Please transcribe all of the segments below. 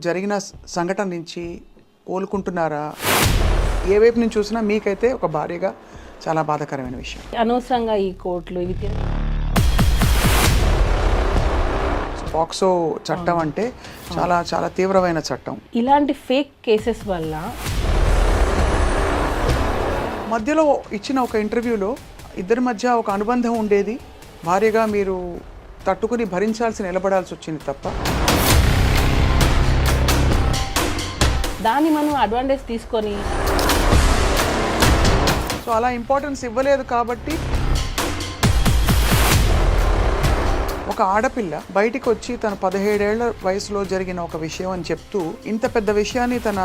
జరిగిన సంఘటన నుంచి కోలుకుంటున్నారా? ఏ వైపు నుంచి చూసినా మీకైతే ఒక భార్యగా చాలా బాధాకరమైన విషయం. అనవసరంగా ఈ కోర్టులు ఇవి పాక్సో చట్టం అంటే చాలా చాలా తీవ్రమైన చట్టం. ఇలాంటి ఫేక్ కేసెస్ వల్ల మధ్యలో ఇచ్చిన ఒక ఇంటర్వ్యూలో ఇద్దరి మధ్య ఒక అనుబంధం ఉండేది. భార్యగా మీరు తట్టుకుని భరించాల్సి నిలబడాల్సి వచ్చింది తప్ప దాన్ని మనం అడ్వాంటేజ్ తీసుకొని సో అలా ఇంపార్టెన్స్ ఇవ్వలేదు. కాబట్టి ఒక ఆడపిల్ల బయటికి వచ్చి తన 17 ఏళ్ల వయసులో జరిగిన ఒక విషయం అని చెప్తూ ఇంత పెద్ద విషయాన్ని తన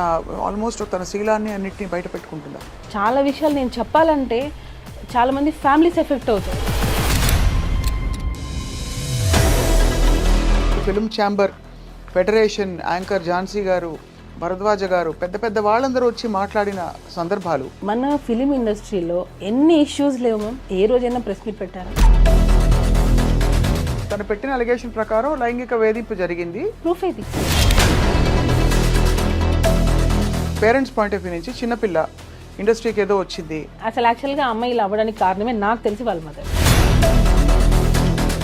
ఆల్మోస్ట్ తన శీలాన్ని అన్నిటిని బయట పెట్టుకుంటున్నారు. చాలా విషయాలు నేను చెప్పాలంటే చాలా మంది ఫ్యామిలీస్ ఎఫెక్ట్ అవుతాయి. Film chamber federation anchor Jhansi గారు, భరద్వాజ గారు, పెద్ద పెద్ద వాళ్ళందరూ వచ్చి మాట్లాడిన సందర్భాలు. మన ఫిలిం ఇండస్ట్రీలో ఎన్ని ఇష్యూస్ లేవు మ్యామ్. ఏ రోజైనా ప్రెస్ మీట్ పెట్టారు. తను పెట్టిన అలిగేషన్ ప్రకారం లైంగిక వేధింపు జరిగింది. ప్రూఫ్ అయితే పేరెంట్స్ పాయింట్ ఆఫ్ వ్యూ నుంచి చిన్నపిల్ల ఇండస్ట్రీకి ఏదో వచ్చింది. అసలు యాక్చువల్గా అమ్మాయి ఇలా అవ్వడానికి కారణమే నాకు తెలిసి వాళ్ళ మదర్.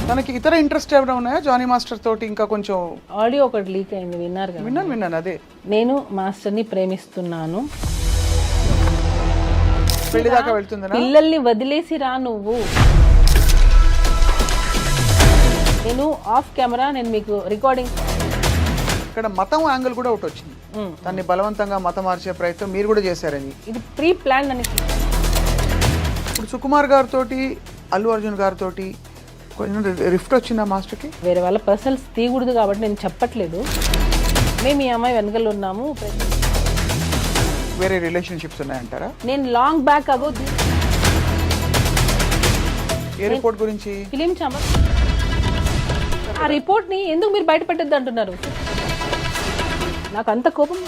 తనకి ఇతర ఇంట్రెస్ట్ ఏమైనా ఉన్నాయా జానీ మాస్టర్ తోటి? ఇంకా కొంచెం ఆడియో ఒకటి లీక్ అయింది, విన్నారు కదా? విన్నాను. అదే నేను మాస్టర్ని ప్రేమిస్తున్నాను, పెళ్లి దాకా వెళ్తుందా? పిల్లల్ని వదిలేసి రా నువ్వు. నేను ఆఫ్ కెమెరా నేను మీకు రికార్డింగ్. ఇక్కడ మతం యాంగిల్ కూడా ఒకటి వచ్చింది. దాన్ని బలవంతంగా మతం మార్చే ప్రయత్నం మీరు కూడా చేశారని. ఇది ప్రీ ప్లాన్ అని. ఇప్పుడు సుకుమార్ గారితో, అల్లు అర్జున్ గారితో కొంచెం రిఫ్ట్ వచ్చిందా మాస్టర్కి? వేరే వాళ్ళ పర్సనల్స్ తీయకూడదు కాబట్టి నేను చెప్పట్లేదు. మేము ఈ అమ్మాయి వెనకలు ఉన్నాము. వేరే రిలేషన్షిప్స్ ఉన్నాయంటారా? నేను లాంగ్ బ్యాక్ అగో ఏ రిపోర్ట్ గురించి? Film chamber. ఆ రిపోర్ట్ని ఎందుకు మీరు బయట పెట్టద్దు అంటున్నారు? నాకు అంత కోపం.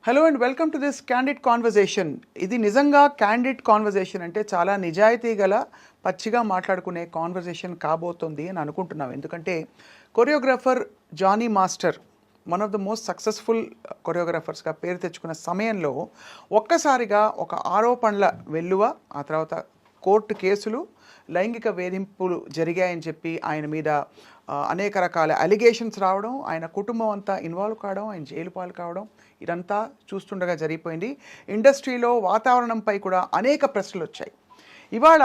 Hello and welcome to this candid conversation. ఇది నిజంగా క్యాండిడ్ కాన్వర్జేషన్ అంటే చాలా నిజాయితీ గల పచ్చిగా మాట్లాడుకునే కాన్వర్జేషన్ కాబోతుంది అని అనుకుంటున్నాం. ఎందుకంటే choreographer Jani master one of the most successful కొరియోగ్రాఫర్స్గా పేరు తెచ్చుకున్న సమయంలో ఒక్కసారిగా ఒక ఆరోపణల వెల్లువ, ఆ తర్వాత కోర్టు కేసులు, లైంగిక వేధింపులు జరిగాయని చెప్పి ఆయన మీద అనేక రకాల అలిగేషన్స్ రావడం, ఆయన కుటుంబం అంతా ఇన్వాల్వ్ కావడం, ఆయన జైలు పాలు కావడం, ఇదంతా చూస్తుండగా జరిగిపోయింది. ఇండస్ట్రీలో వాతావరణంపై కూడా అనేక ప్రశ్నలు వచ్చాయి. ఇవాళ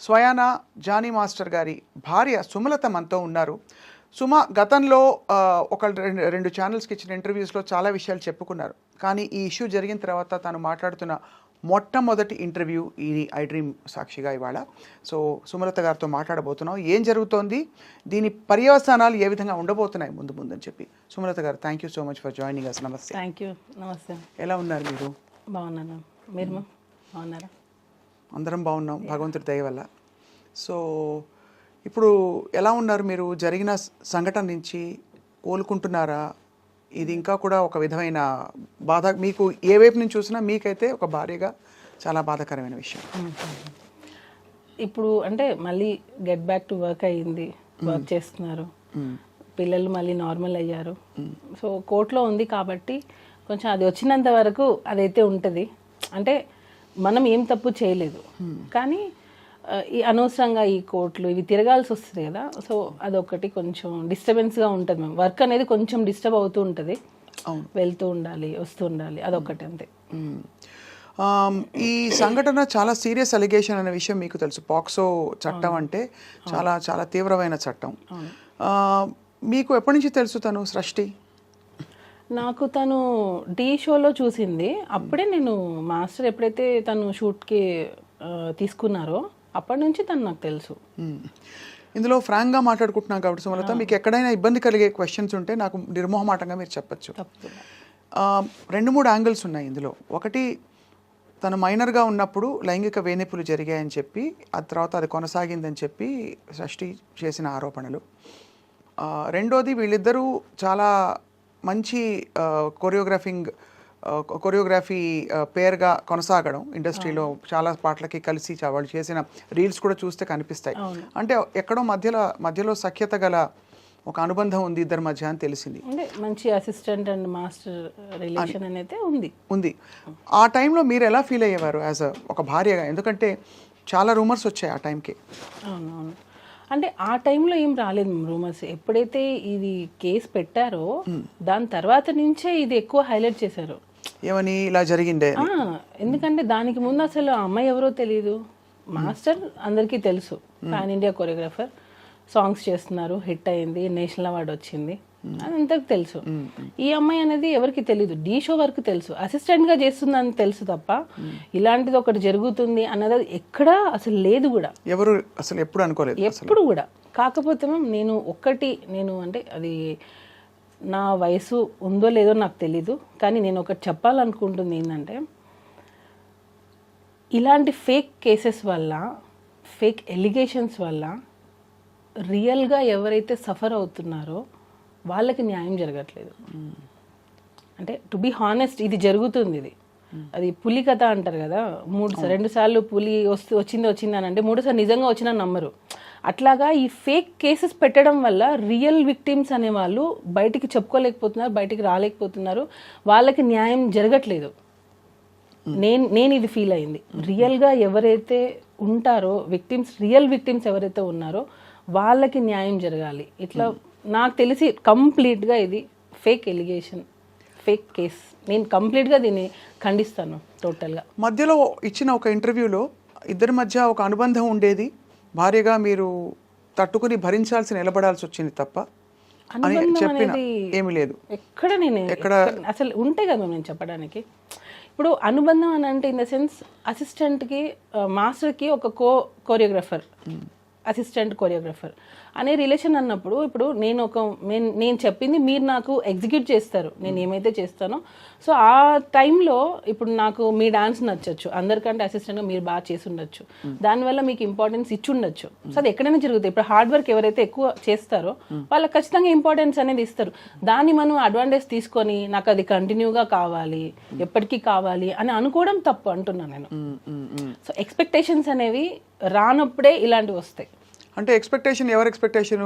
స్వయాన జానీ మాస్టర్ గారి భార్య సుమలత మనతో ఉన్నారు. సుమ గతంలో ఒక రెండు ఛానల్స్కి ఇచ్చిన ఇంటర్వ్యూస్లో చాలా విషయాలు చెప్పుకున్నారు. కానీ ఈ ఇష్యూ జరిగిన తర్వాత తాను మాట్లాడుతున్న మొట్టమొదటి ఇంటర్వ్యూ ఇది ఐ డ్రీమ్ సాక్షిగా ఇవాళ. సో సుమలత గారితో మాట్లాడబోతున్నాం. ఏం జరుగుతోంది, దీని పర్యవసానాలు ఏ విధంగా ఉండబోతున్నాయి ముందు అని చెప్పి. సుమలత గారు, thank you so much for joining us. నమస్తే. Thank you. నమస్తే. ఎలా ఉన్నారు మీరు? బాగున్నాను. మీరు బాగున్నారా? అందరం బాగున్నాం భగవంతుడి దయ వల్ల. సో ఇప్పుడు ఎలా ఉన్నారు మీరు? జరిగిన సంఘటన నుంచి కోలుకుంటున్నారా? ఇది ఇంకా కూడా ఒక విధమైన బాధ మీకు ఏ వైపు నుంచి చూసినా మీకైతే ఒక భార్యగా చాలా బాధాకరమైన విషయం. ఇప్పుడు అంటే మళ్ళీ గెట్ బ్యాక్ టు వర్క్ అయ్యింది, వర్క్ చేస్తున్నారు, పిల్లలు మళ్ళీ నార్మల్ అయ్యారు. సో కోర్టులో ఉంది కాబట్టి కొంచెం అది వచ్చినంత వరకు అదైతే ఉంటుంది. అంటే మనం ఏం తప్పు చేయలేదు, కానీ ఈ అనవసరంగా ఈ కోర్టులు ఇవి తిరగాల్సి వస్తుంది కదా. సో అదొకటి కొంచెం డిస్టర్బెన్స్గా ఉంటుంది. మేము వర్క్ అనేది కొంచెం డిస్టర్బ్ అవుతూ ఉంటుంది, వెళ్తూ ఉండాలి, వస్తూ ఉండాలి, అదొకటి అంతే. ఈ సంఘటన చాలా సీరియస్ అలిగేషన్ అనే విషయం మీకు తెలుసు. పాక్సో చట్టం అంటే చాలా చాలా తీవ్రమైన చట్టం. మీకు ఎప్పటి నుంచి తెలుసు తను సృష్టి? నాకు తను టీ షోలో చూసింది. అప్పుడే నేను మాస్టర్ ఎప్పుడైతే తను షూట్కి తీసుకున్నారో అప్పటి నుంచి తను నాకు తెలుసు. ఇందులో ఫ్రాంక్గా మాట్లాడుకుంటున్నాం కాబట్టి సుమలత, మీకు ఎక్కడైనా ఇబ్బంది కలిగే క్వశ్చన్స్ ఉంటే నాకు నిర్మోహమాటంగా మీరు చెప్పచ్చు. 2-3 యాంగిల్స్ ఉన్నాయి ఇందులో. ఒకటి, తను మైనర్గా ఉన్నప్పుడు లైంగిక వేధింపులు జరిగాయని చెప్పి, ఆ తర్వాత అది కొనసాగిందని చెప్పి సృష్టి చేసిన ఆరోపణలు. రెండోది, వీళ్ళిద్దరూ చాలా మంచి కొరియోగ్రాఫింగ్ కొరియోగ్రఫీ పేరుగా కొనసాగడం ఇండస్ట్రీలో చాలా పాటలకి కలిసి వాళ్ళు చేసిన రీల్స్ కూడా చూస్తే కనిపిస్తాయి. అంటే ఎక్కడో మధ్యలో సఖ్యత గల ఒక అనుబంధం ఉంది ఇద్దరి మధ్య అని తెలిసింది. అంటే మంచి అసిస్టెంట్ అండ్ మాస్టర్ రిలేషన్ అనేది ఉంది. ఆ టైంలో మీరు ఎలా ఫీల్ అయ్యేవారు యాజ్ ఒక భార్యగా? ఎందుకంటే చాలా రూమర్స్ వచ్చాయి ఆ టైంకి. అవునవును. అంటే ఆ టైంలో ఏం రాలేదు రూమర్స్. ఎప్పుడైతే ఇది కేసు పెట్టారో దాని తర్వాత నుంచే ఇది ఎక్కువ హైలైట్ చేశారు. ఏమని ఇలా జరిగిందే? ఎందుకంటే దానికి ముందు అసలు ఆ అమ్మాయి ఎవరో తెలియదు. మాస్టర్ అందరికీ తెలుసు, పాన్ ఇండియా కొరియోగ్రాఫర్, సాంగ్స్ చేస్తున్నారు, హిట్ అయింది, నేషనల్ అవార్డు వచ్చింది, అదంతకు తెలుసు. ఈ అమ్మాయి అనేది ఎవరికి తెలియదు, డీ షో వరకు తెలుసు, అసిస్టెంట్గా చేస్తుందని తెలుసు తప్ప ఇలాంటిది ఒకటి జరుగుతుంది అన్నది ఎక్కడా అసలు లేదు కూడా, ఎవరు అసలు ఎప్పుడు అనుకోలేదు ఎప్పుడు కూడా. కాకపోతే నేను అంటే అది నా వయసు ఉందో లేదో నాకు తెలీదు, కానీ నేను ఒకటి చెప్పాలనుకుంటుంది ఏంటంటే ఇలాంటి ఫేక్ కేసెస్ వల్ల, ఫేక్ ఎలిగేషన్స్ వల్ల రియల్గా ఎవరైతే సఫర్ అవుతున్నారో వాళ్ళకి న్యాయం జరగట్లేదు. అంటే టు బీ హానెస్ట్ ఇది జరుగుతుంది. అది పులి కథ అంటారు కదా, 2 సార్లు పులి వచ్చింది అని అంటే 3 సార్లు నిజంగా వచ్చినా నమ్మరు. అట్లాగా ఈ ఫేక్ కేసెస్ పెట్టడం వల్ల రియల్ విక్టిమ్స్ అనే వాళ్ళు బయటికి చెప్పుకోలేకపోతున్నారు, బయటికి రాలేకపోతున్నారు, వాళ్ళకి న్యాయం జరగట్లేదు. నేను ఇది ఫీల్ అయింది. రియల్గా ఎవరైతే ఉంటారో విక్టిమ్స్, రియల్ విక్టిమ్స్ ఎవరైతే ఉన్నారో వాళ్ళకి న్యాయం జరగాలి. ఇట్లా నాకు తెలిసి కంప్లీట్గా ఇది ఫేక్ ఎలిగేషన్, ఫేక్ కేస్. నేను కంప్లీట్గా దీన్ని ఖండిస్తాను టోటల్గా. మధ్యలో ఇచ్చిన ఒక ఇంటర్వ్యూలో ఇద్దరి మధ్య ఒక అనుబంధం ఉండేది, భార్యగా మీరు తట్టుకుని భరించాల్సి నిలబడాల్సి వచ్చింది తప్ప అని చెప్పిన ఏమీ లేదు. ఎక్కడ అసలు ఉంటే కదా నేను చెప్పడానికి. ఇప్పుడు అనుబంధం అని అంటే ఇన్ ద సెన్స్ అసిస్టెంట్కి మాస్టర్కి ఒక కోరియోగ్రాఫర్, అసిస్టెంట్ కొరియోగ్రాఫర్ అనే రిలేషన్ అన్నప్పుడు, ఇప్పుడు నేను చెప్పింది మీరు నాకు ఎగ్జిక్యూట్ చేస్తారు, నేను ఏమైతే చేస్తానో. సో ఆ టైంలో ఇప్పుడు నాకు మీ డాన్స్ నచ్చచ్చు, అందరికంటే అసిస్టెంట్గా మీరు బాగా చేసి ఉండొచ్చు, దానివల్ల మీకు ఇంపార్టెన్స్ ఇచ్చి ఉండొచ్చు. సో అది ఎక్కడైనా జరుగుతుంది. ఇప్పుడు హార్డ్ వర్క్ ఎవరైతే ఎక్కువ చేస్తారో వాళ్ళకి ఖచ్చితంగా ఇంపార్టెన్స్ అనేది ఇస్తారు. దాన్ని మనం అడ్వాంటేజ్ తీసుకొని నాకు అది కంటిన్యూగా కావాలి, ఎప్పటికీ కావాలి అని అనుకోవడం తప్పు అంటున్నాను నేను. సో ఎక్స్పెక్టేషన్స్ అనేవి రానప్పుడే ఇలాంటివి వస్తాయి. అంటే ఎక్స్పెక్టేషన్, ఎవరి ఎక్స్పెక్టేషన్?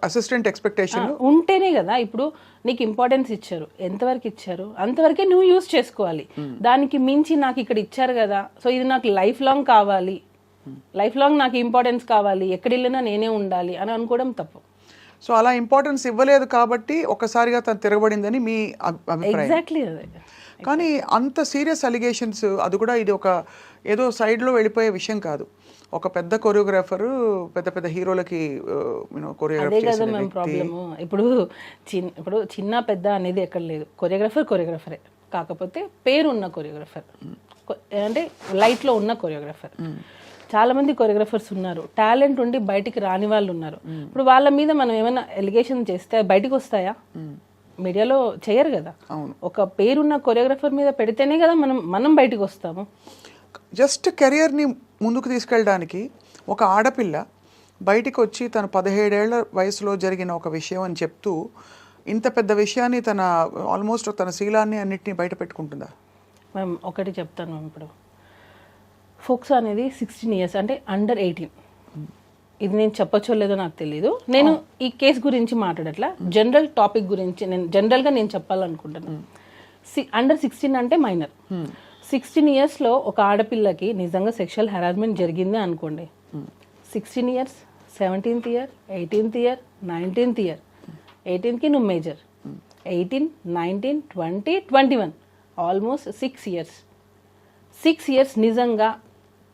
అసిస్టెంట్ ఎక్స్పెక్టేషన్ ఉంటేనే కదా. ఇప్పుడు నీకు ఇంపార్టెన్స్ ఇచ్చారు, ఎంతవరకు ఇచ్చారు అంతవరకే నువ్వు యూజ్ చేసుకోవాలి. దానికి మించి నాకు ఇక్కడ ఇచ్చారు కదా, సో ఇది నాకు లైఫ్ లాంగ్ కావాలి, లైఫ్ లాంగ్ నాకు ఇంపార్టెన్స్ కావాలి, ఎక్కడ వెళ్ళినా నేనే ఉండాలి అని అనుకోవడం తప్పు. సో అలా ఇంపార్టెన్స్ ఇవ్వలేదు కాబట్టి ఒక్కసారిగా తను తిరగబడిందని మీ అభిప్రాయం? ఎగ్జాక్ట్లీ అదే. కానీ అంత సీరియస్ అలిగేషన్స్, అది కూడా ఇది ఒక ఏదో సైడ్లో వెళ్ళిపోయే విషయం కాదు. ఒక పెద్ద కొరియోగ్రాఫరు పెద్ద హీరోలకి అదే కదా మేము ప్రాబ్లము. ఇప్పుడు చిన్న పెద్ద అనేది ఎక్కడ లేదు, కొరియోగ్రాఫరే, కాకపోతే పేరు ఉన్న కొరియోగ్రాఫర్, అంటే లైట్లో ఉన్న కొరియోగ్రాఫర్. చాలా మంది కొరియోగ్రాఫర్స్ ఉన్నారు, టాలెంట్ ఉండి బయటికి రాని వాళ్ళు ఉన్నారు. ఇప్పుడు వాళ్ళ మీద మనం ఏమైనా ఎలిగేషన్ చేస్తే బయటికి వస్తాయా? మీడియాలో చేయరు కదా. ఒక పేరున్న కొరియోగ్రాఫర్ మీద పెడితేనే కదా మనం బయటికి వస్తాము. జస్ట్ కెరియర్ని ముందుకు తీసుకెళ్ళడానికి ఒక ఆడపిల్ల బయటికి వచ్చి తన 17 ఏళ్ల వయసులో జరిగిన ఒక విషయం అని చెప్తూ ఇంత పెద్ద విషయాన్ని ఆల్మోస్ట్ తన శీలాన్ని అన్నిటినీ బయట పెట్టుకుంటుందా? మ్యామ్ ఒకటి చెప్తాను మ్యామ్. ఇప్పుడు ఫోక్స్ అనేది 16 years, అంటే అండర్ 18. ఇది నేను చెప్పచ్చో లేదో నాకు తెలీదు. నేను ఈ కేసు గురించి మాట్లాడట్లా, జనరల్ టాపిక్ గురించి జనరల్గా నేను చెప్పాలనుకుంటున్నాను. అండర్ 16 అంటే మైనర్. 16 yearsలో ఒక ఆడపిల్లకి నిజంగా సెక్షువల్ హెరాస్మెంట్ జరిగింది అనుకోండి, 16 years, 17th year, 18th year, 19th year, 18కి నువ్వు మేజర్, 18, 19, 20, 21, ఆల్మోస్ట్ 6 years. 6 years నిజంగా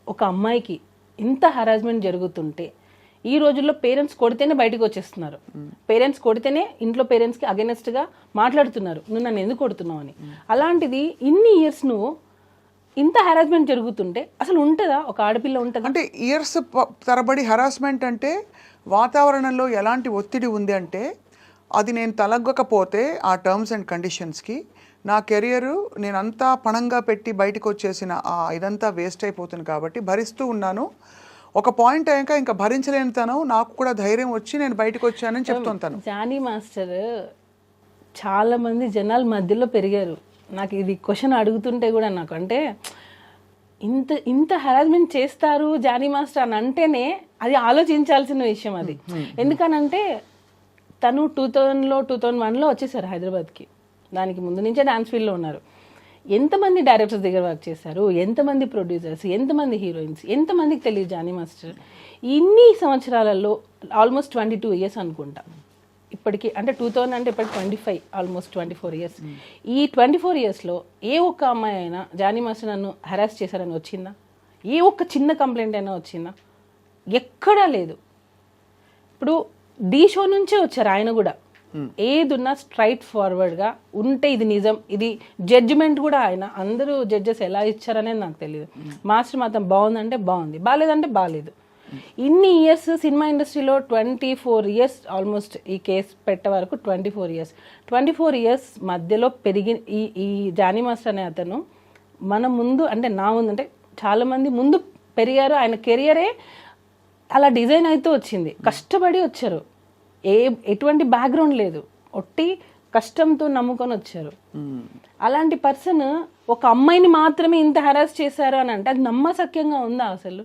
ఒక అమ్మాయికి ఇంత హెరాస్మెంట్ జరుగుతుంటే ఈ రోజుల్లో పేరెంట్స్ కొడితేనే బయటకు వచ్చేస్తున్నారు. పేరెంట్స్ కొడితేనే ఇంట్లో పేరెంట్స్కి అగెనెస్ట్గా మాట్లాడుతున్నారు, నువ్వు నన్ను ఎందుకు కొడుతున్నావు అని. అలాంటిది ఇన్ని ఇయర్స్ నువ్వు ఇంత హెరాస్మెంట్ జరుగుతుంటే అసలు ఉంటుందా? ఒక ఆడపిల్ల ఉంటుందా? అంటే ఇయర్స్ తరబడి హెరాస్మెంట్ అంటే వాతావరణంలో ఎలాంటి ఒత్తిడి ఉంది అంటే అది నేను తలగ్గకపోతే ఆ టర్మ్స్ అండ్ కండిషన్స్కి నా కెరియరు నేనంతా పణంగా పెట్టి బయటకు వచ్చేసిన ఇదంతా వేస్ట్ అయిపోతుంది కాబట్టి భరిస్తూ ఉన్నాను. ఒక పాయింట్ అయ్యాక ఇంకా భరించలేని తను నాకు కూడా ధైర్యం వచ్చి నేను బయటకు వచ్చానని చెప్తుంటాను. జానీ మాస్టర్ చాలా మంది జనాల మధ్యలో పెరిగారు. నాకు ఇది క్వశ్చన్ అడుగుతుంటే కూడా నాకు అంటే ఇంత ఇంత హెరాస్మెంట్ చేస్తారు జానీ మాస్టర్ అని అంటేనే అది ఆలోచించాల్సిన విషయం అది. ఎందుకనంటే తను 2001లో వచ్చేసారు హైదరాబాద్కి. దానికి ముందు నుంచే డాన్స్ ఫీల్డ్లో ఉన్నారు. ఎంతమంది డైరెక్టర్స్ దగ్గర వర్క్ చేశారు, ఎంతమంది ప్రొడ్యూసర్స్, ఎంతమంది హీరోయిన్స్, ఎంతమందికి తెలియదు జానీ మాస్టర్. ఇన్ని సంవత్సరాలలో ఆల్మోస్ట్ 22 ఇయర్స్ అనుకుంటా ఇప్పటికి. అంటే 2000 అంటే ఇప్పటికి 25, ఆల్మోస్ట్ 24 ఇయర్స్. ఈ 24 ఇయర్స్లో ఏ ఒక్క అమ్మాయి అయినా జానీ మాస్టర్ నన్ను హెరాస్ చేశారని వచ్చిందా? ఏ ఒక్క చిన్న కంప్లైంట్ అయినా వచ్చిందా? ఎక్కడా లేదు. ఇప్పుడు డీ షో నుంచే వచ్చారు ఆయన కూడా. ఏదున్నా స్ట్రైట్ ఫార్వర్డ్గా ఉంటే ఇది నిజం, ఇది జడ్జిమెంట్ కూడా ఆయన అందరూ జడ్జెస్ ఎలా ఇచ్చారనేది నాకు తెలియదు. మాస్టర్ మాత్రం బాగుందంటే బాగుంది, బాగాలేదంటే బాగాలేదు. ఇన్ని ఇయర్స్ సినిమా ఇండస్ట్రీలో 24 ఇయర్స్ ఆల్మోస్ట్ ఈ కేసు పెట్టే వరకు 24 ఇయర్స్ మధ్యలో పెరిగి ఈ జానీ మాస్టర్ అనే అతను మన ముందు అంటే నా ముందు అంటే చాలామంది ముందు పెరిగారు. ఆయన కెరియరే అలా డిజైన్ అయితే వచ్చింది, కష్టపడి వచ్చారు. ఎటువంటి బ్యాక్గ్రౌండ్ లేదు, ఒట్టి కష్టంతో నమ్ముకొని వచ్చారు. అలాంటి పర్సన్ ఒక అమ్మాయిని మాత్రమే ఇంత హెరాస్ చేశారు అని అంటే అది నమ్మశక్యంగా ఉందా అసలు?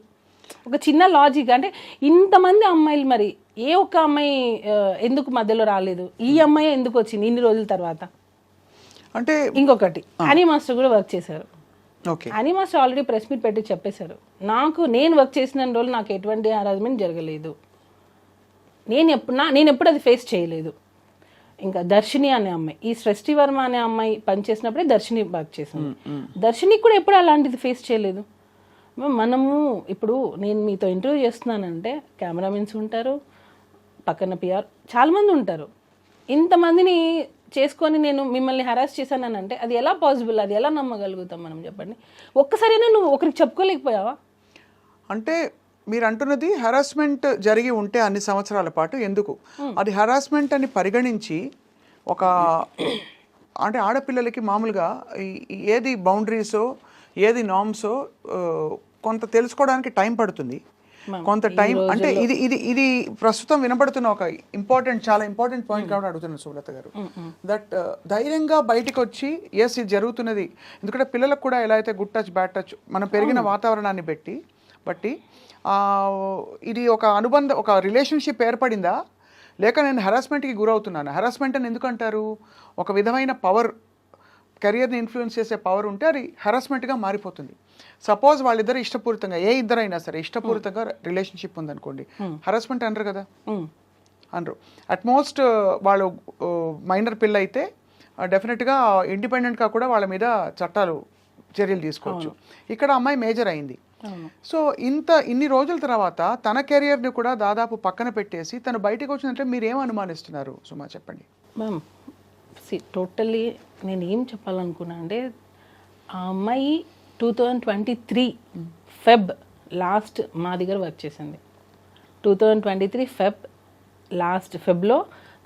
ఒక చిన్న లాజిక్ అంటే ఇంతమంది అమ్మాయిలు మరి ఏ ఒక్క అమ్మాయి ఎందుకు మధ్యలో రాలేదు? ఈ అమ్మాయి ఎందుకు వచ్చింది ఇన్ని రోజుల తర్వాత? అంటే ఇంకొకటి హనీ మాస్టర్ కూడా వర్క్ చేశారు. Honey master already press meet పెట్టి చెప్పేశారు, నేను వర్క్ చేసిన రోజులు నాకు ఎటువంటి హరాస్మెంట్ జరగలేదు, నేను ఎప్పుడు అది ఫేస్ చేయలేదు. ఇంకా దర్శిని అనే అమ్మాయి, ఈ సృష్టి వర్మ అనే అమ్మాయి పనిచేసినప్పుడే దర్శిని వర్క్ చేసింది. దర్శినికి కూడా ఎప్పుడు అలాంటిది ఫేస్ చేయలేదు. మనము ఇప్పుడు నేను మీతో ఇంటర్వ్యూ చేస్తున్నానంటే కెమెరామెన్స్ ఉంటారు, పక్కన పిఆర్ చాలామంది ఉంటారు. ఇంతమందిని చేసుకొని నేను మిమ్మల్ని హరాస్ చేశానని అంటే అది ఎలా పాసిబుల్? అది ఎలా నమ్మగలుగుతాం మనం? చెప్పండి. ఒక్కసారైనా నువ్వు ఒకరికి చెప్పుకోలేకపోయావా? అంటే మీరు అంటున్నది హరాస్మెంట్ జరిగి ఉంటే అన్ని సంవత్సరాల పాటు ఎందుకు అది హరాస్మెంట్ అని పరిగణించి ఒక అంటే ఆడపిల్లలకి మామూలుగా ఏది బౌండరీసో ఏది నార్మ్సో కొంత తెలుసుకోవడానికి టైం పడుతుంది, కొంత టైం. అంటే ఇది ఇది ఇది ప్రస్తుతం వినబడుతున్న ఒక చాలా ఇంపార్టెంట్ పాయింట్ కాబట్టి అడుగుతున్నాను సుబ్రత గారు. దట్ ధైర్యంగా బయటకు వచ్చి ఎస్ ఇది జరుగుతున్నది. ఎందుకంటే పిల్లలకు కూడా ఎలా అయితే గుడ్ టచ్ బ్యాడ్ టచ్ మనం పెరిగిన వాతావరణాన్ని బట్టి ఇది ఒక అనుబంధం, ఒక రిలేషన్షిప్ ఏర్పడిందా, లేక నేను హెరాస్మెంట్కి గురవుతున్నాను. హెరాస్మెంట్ అని ఎందుకు అంటారు? ఒక విధమైన పవర్, కెరియర్ని ఇన్ఫ్లుయెన్స్ చేసే పవర్ ఉంటే అది హెరాస్మెంట్గా మారిపోతుంది. సపోజ్ వాళ్ళిద్దరు ఇష్టపూరితంగా, ఏ ఇద్దరైనా సరే ఇష్టపూరితంగా రిలేషన్షిప్ ఉందనుకోండి, హెరాస్మెంట్ అనరు కదా, అనరు. అట్మోస్ట్ వాళ్ళు మైనర్ పిల్ల అయితే డెఫినెట్గా ఇండిపెండెంట్గా కూడా వాళ్ళ మీద చర్యలు తీసుకోవచ్చు. ఇక్కడ అమ్మాయి మేజర్ అయింది. సో ఇన్ని రోజుల తర్వాత తన కెరియర్ని కూడా దాదాపు పక్కన పెట్టేసి తను బయటకు వచ్చిందంటే మీరు ఏం అనుమానిస్తున్నారు సుమా, చెప్పండి. మ్యామ్ టోటల్లీ నేను ఏం చెప్పాలనుకున్నా అంటే ఆ అమ్మాయి 2023 ఫెబ్ లాస్ట్ మా దగ్గర వర్క్ చేసింది. 2023 ఫెబ్లో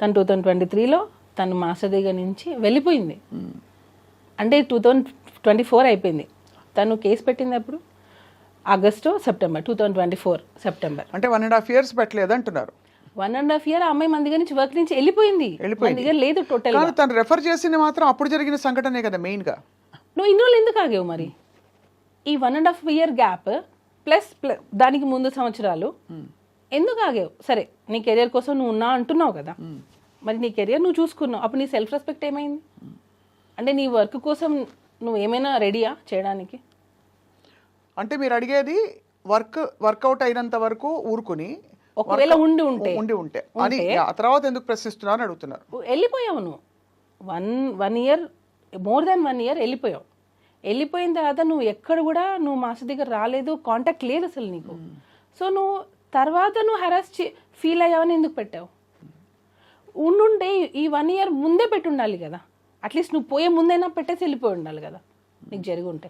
తను 2023లో తను మాస్టర్ దగ్గర నుంచి వెళ్ళిపోయింది. అంటే 2024 అయిపోయింది. తను కేసు పెట్టింది అప్పుడు సెప్టెంబర్ 2024 సెప్టెంబర్. అంటే 1.5 years పెట్టలేదు అంటున్నారు. 1.5 year ఆ అమ్మాయి మన దగ్గర నుంచి వర్క్ నుంచి వెళ్ళిపోయింది. మన దగ్గర లేదు టోటల్. తను రెఫర్ చేసింది మాత్రం అప్పుడు జరిగిన సంఘటనే కదా మెయిన్ గా. నువ్వు ఇన్ని రోజులు ఎందుకు ఆగావు మరి? ఈ 1.5 year గ్యాప్ ప్లస్ దానికి ముందు సంవత్సరాలు ఎందుకు ఆగావు? సరే నీ కెరియర్ కోసం నువ్వు ఉన్నా అంటున్నావు కదా, మరి నీ కెరియర్ నువ్వు చూసుకున్నావు, అప్పుడు నీ సెల్ఫ్ రెస్పెక్ట్ ఏమైంది? అంటే నీ వర్క్ కోసం నువ్వు ఏమైనా రెడీయా చేయడానికి? అంటే మీరు అడిగేది వర్కౌట్ అయినంత వరకు ఊరుకుని ఒకవేళ ఉండి ఉంటే అని ఆ తర్వాత ఎందుకు ప్రశ్నిస్తున్నారు అని అడుగుతున్నారు. వెళ్ళిపోయావు నువ్వు 1 year, మోర్ దాన్ 1 year వెళ్ళిపోయావు. వెళ్ళిపోయిన తర్వాత నువ్వు ఎక్కడ కూడా నువ్వు మాస్టర్ దగ్గర రాలేదు, కాంటాక్ట్ లేదు అసలు నీకు. సో నువ్వు తర్వాత నువ్వు హెరాస్ ఫీల్ అయ్యావని ఎందుకు పెట్టావు? ఉండుంటే ఈ 1 year ముందే పెట్టి ఉండాలి కదా, అట్లీస్ట్ నువ్వు పోయే ముందైనా పెట్టేసి వెళ్ళిపోయి ఉండాలి కదా నీకు జరిగి ఉంటే.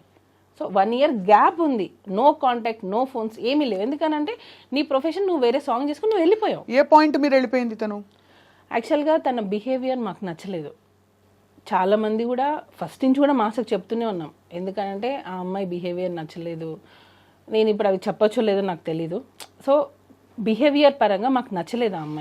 సో 1 year గ్యాప్ ఉంది, నో కాంటాక్ట్, నో ఫోన్స్, ఏమీ లేవు. ఎందుకనంటే నీ ప్రొఫెషన్ నువ్వు వేరే సాంగ్ చేసుకుని నువ్వు వెళ్ళిపోయావు. ఏ పాయింట్ మీరు వెళ్ళిపోయింది తను? యాక్చువల్గా తన బిహేవియర్ మాకు నచ్చలేదు. చాలామంది కూడా ఫస్ట్ నుంచి కూడా మాస్టర్కి చెప్తూనే ఉన్నాం, ఎందుకంటే ఆ అమ్మాయి బిహేవియర్ నచ్చలేదు. నేను ఇప్పుడు అవి చెప్పచ్చో లేదో నాకు తెలీదు. సో బిహేవియర్ పరంగా మాకు నచ్చలేదు ఆ అమ్మాయి.